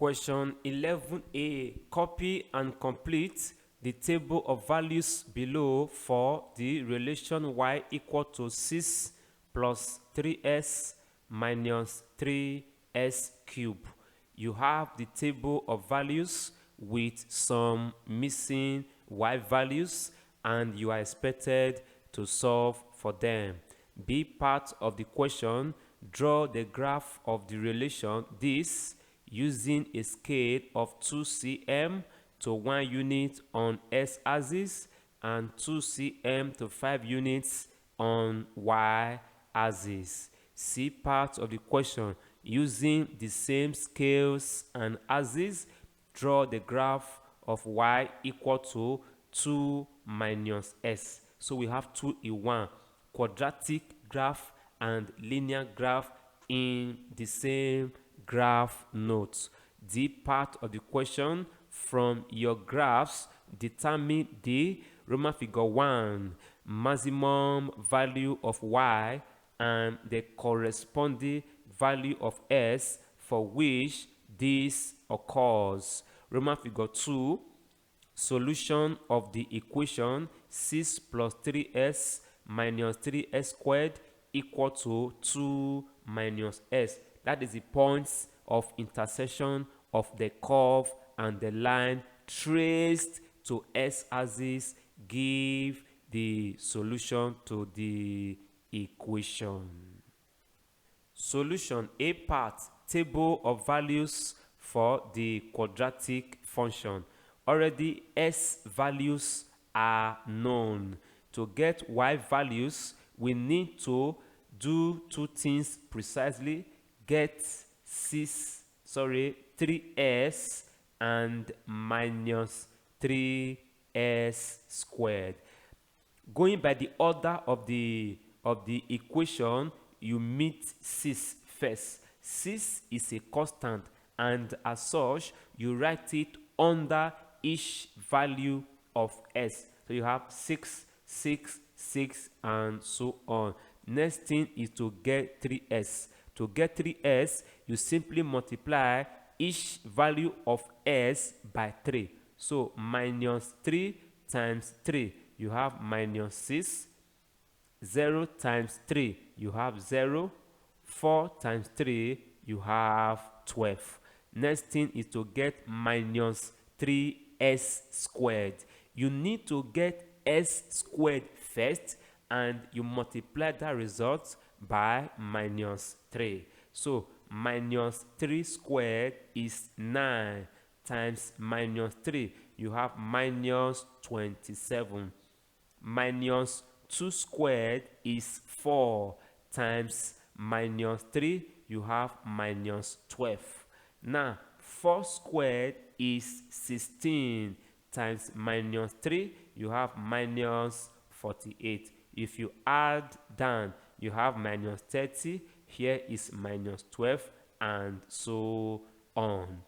Question 11a. Copy and complete the table of values below for the relation y equal to 6 plus 3s minus 3s cubed. You have the table of values with some missing y values and you are expected to solve for them. B part of the question, draw the graph of the relation this using a scale of 2 cm to 1 unit on x-axis and 2 cm to 5 units on y-axis. C part of the question, using the same scales and axes, draw the graph of y equal to 2 minus s. So we have 2 in 1, quadratic graph and linear graph in the same graph notes. D part of the question, from your graphs determine the Roman figure 1 maximum value of y and the corresponding value of s for which this occurs. Roman figure 2, solution of the equation 6 plus 3s minus 3s squared equal to 2 minus s. That is the points of intersection of the curve and the line traced to x-axis give the solution to the equation. Solution A part, table of values for the quadratic function. Already s values are known. To get y values, we need to do two things precisely: get 3s and minus 3s squared. Going by the order of the equation, you meet 6 first. 6 is a constant, and as such, you write it under each value of s. So you have 6, 6, 6, and so on. Next thing is to get 3s. To get 3s, you simply multiply each value of s by 3. So minus 3 times 3, you have minus 6. 0 times 3, you have 0. 4 times 3, you have 12. Next thing is to get minus 3s squared. You need to get s squared first, and you multiply that result by minus 3. So minus 3 squared is 9 times minus 3. You have minus 27. Minus 2 squared is 4 times minus 3. You have minus 12. Now 4 squared is 16 times minus 3. You have minus 48. If you add down, you have minus 30. Here is minus 12, and so on.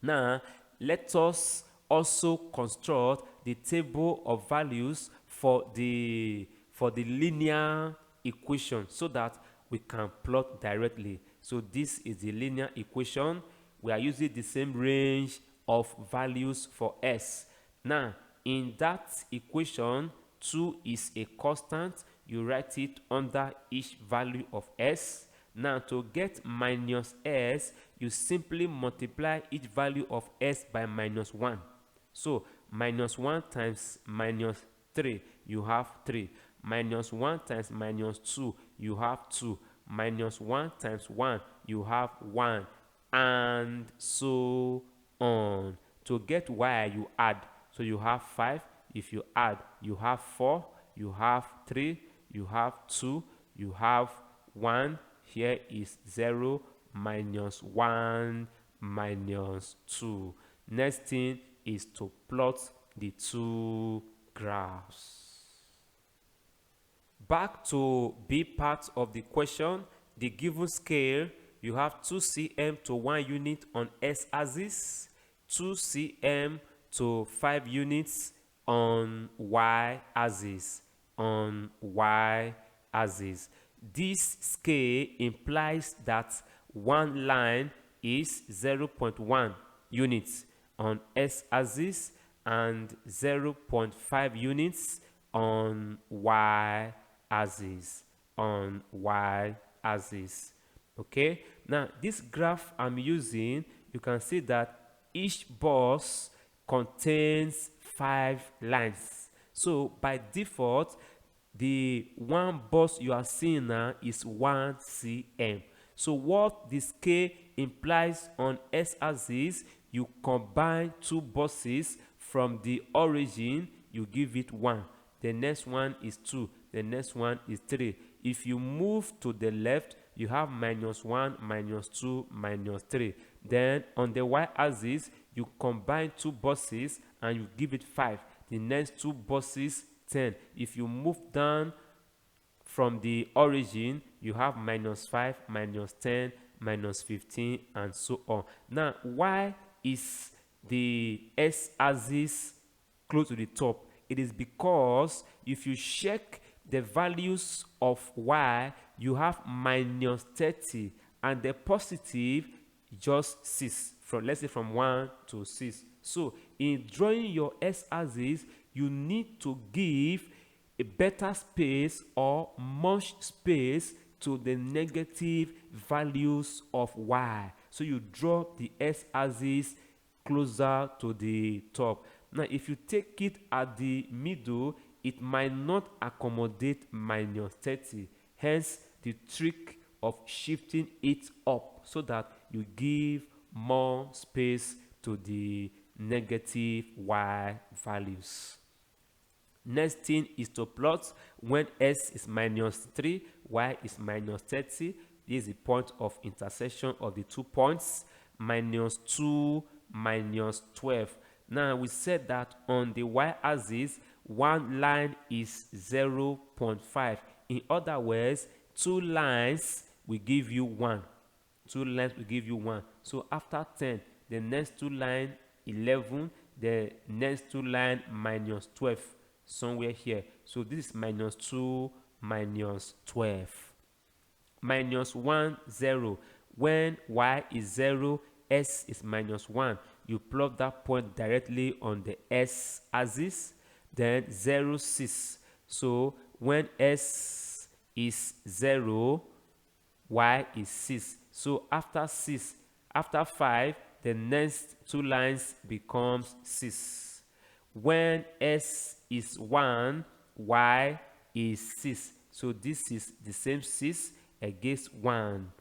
Now let us also construct the table of values for the linear equation so that we can plot directly. So this is the linear equation. We are using the same range of values for s. Now in that equation, 2 is a constant. You write it under each value of s. Now to get minus s, you simply multiply each value of s by minus 1. So minus 1 times minus 3, you have 3. Minus 1 times minus 2, you have 2. Minus 1 times 1, you have 1, and so on. To get y, you add. So you have 5. If you add, you have 4, you have 3, you have 2, you have 1. Here is 0, minus 1, minus 2. Next thing is to plot the two graphs. Back to B part of the question, the given scale, you have 2 cm to 1 unit on x-axis, 2 cm to 5 units on y-axis. This scale implies that one line is 0.1 units on x-axis and 0.5 units on y-axis. Okay, now this graph I'm using, you can see that each bus contains 5 lines. So by default, the one bus you are seeing now is 1 cm. So what the scale implies on x-axis, you combine two buses from the origin, you give it 1. The next one is 2. The next one is 3. If you move to the left, you have -1, -2, -3. Then on the y-axis, you combine two buses and you give it 5. The next two buses, 10. If you move down from the origin, you have -5, -10, -15, and so on. Now, why is the x-axis close to the top? It is because if you check the values of y, you have -30, and the positive just 6, from, let's say, from 1 to 6. So in drawing your x-axis, you need to give a better space or much space to the negative values of y. So you draw the x-axis closer to the top. Now, if you take it at the middle, it might not accommodate -30. Hence, the trick of shifting it up so that you give more space to the negative y values. Next thing is to plot when x is -3, y is -30. This is the point of intersection of the 2 points, -2, -12. Now, we said that on the y-axis, one line is 0.5. In other words, 2 lines will give you 1. 2 lines will give you 1. So after 10, the next 2 line 11, the next 2 line -12, somewhere here. So this is -2, -12. -1, 0. When y is 0, s is -1. You plot that point directly on the x-axis. Then 0, 6. So when s is 0, y is 6. So after 6, after 5, the next 2 lines becomes 6. When s is 1, y is 6. So this is the same 6 against 1.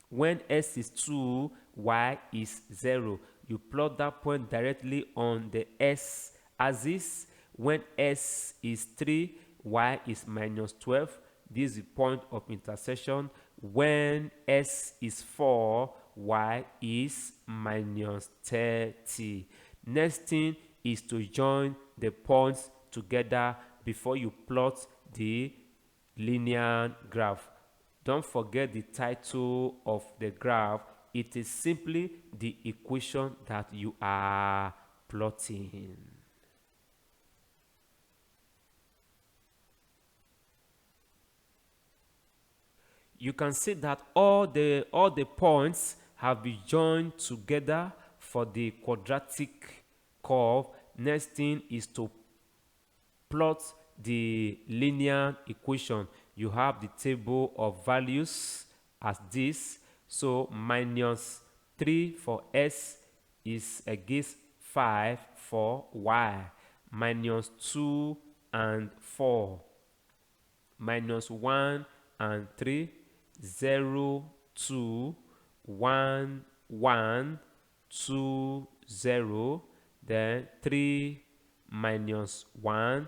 When s is 2, y is 0. You plot that point directly on the x-axis. When s is 3, y is -12. This is the point of intersection. When s is 4, y is -30. Next thing is to join the points together before you plot the linear graph. Don't forget the title of the graph. It is simply the equation that you are plotting. You can see that all the points have been joined together for the quadratic curve. Next thing is to plot the linear equation. You have the table of values as this. So -3 for s is against 5 for y. -2 and 4. -1 and 3. 0, 2, 1, 1, 2, 0. Then 3 -1,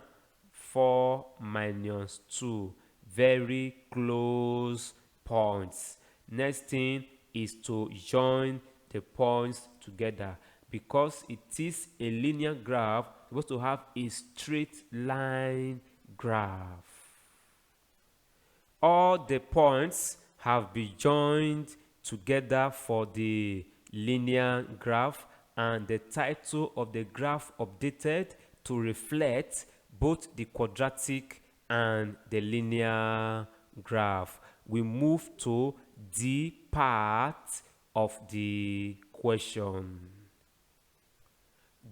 4 -2. Very close points. Next thing is to join the points together. Because it is a linear graph, you're supposed to have a straight line graph. All the points have been joined together for the linear graph, and the title of the graph updated to reflect both the quadratic and the linear graph. We move to the part of the question.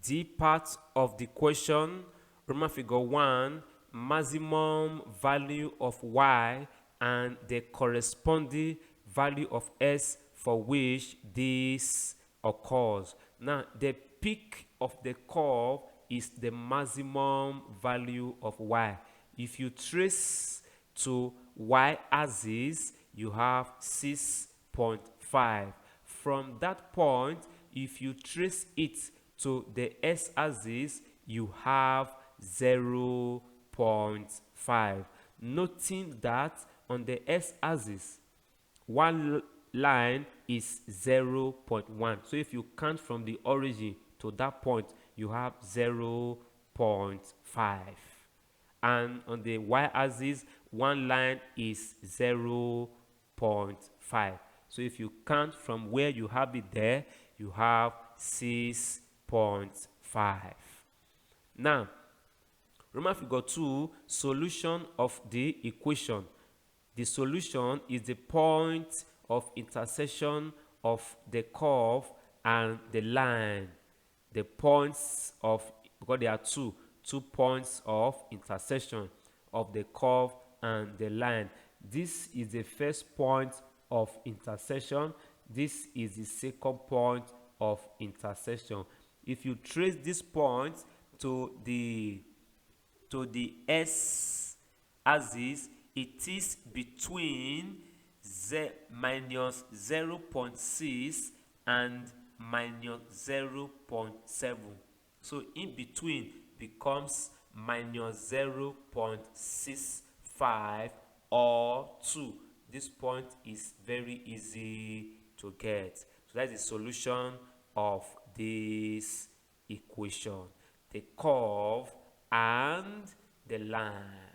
D part of the question, Roman figure 1, maximum value of y and the corresponding value of s for which this occurs. Now, the peak of the curve is the maximum value of y. If you trace to y-axis, you have 6.5. From that point, if you trace it to the x-axis, you have 0.5. Noting that on the x-axis, one line is 0.1. So if you count from the origin to that point, you have 0.5. And on the y-axis, one line is 0.5. So if you count from where you have it there, you have 6.5. Now, Roman figure 2, solution of the equation. The solution is the point of intersection of the curve and the line. The points of, because there are two points of intersection of the curve and the line. This is the first point of intersection. This is the second point of intersection. If you trace this point to the x-axis, it is between minus 0.6 and minus 0.7. So in between becomes minus 0.65 or 2. This point is very easy to get. So that's the solution of this equation, the curve and the line.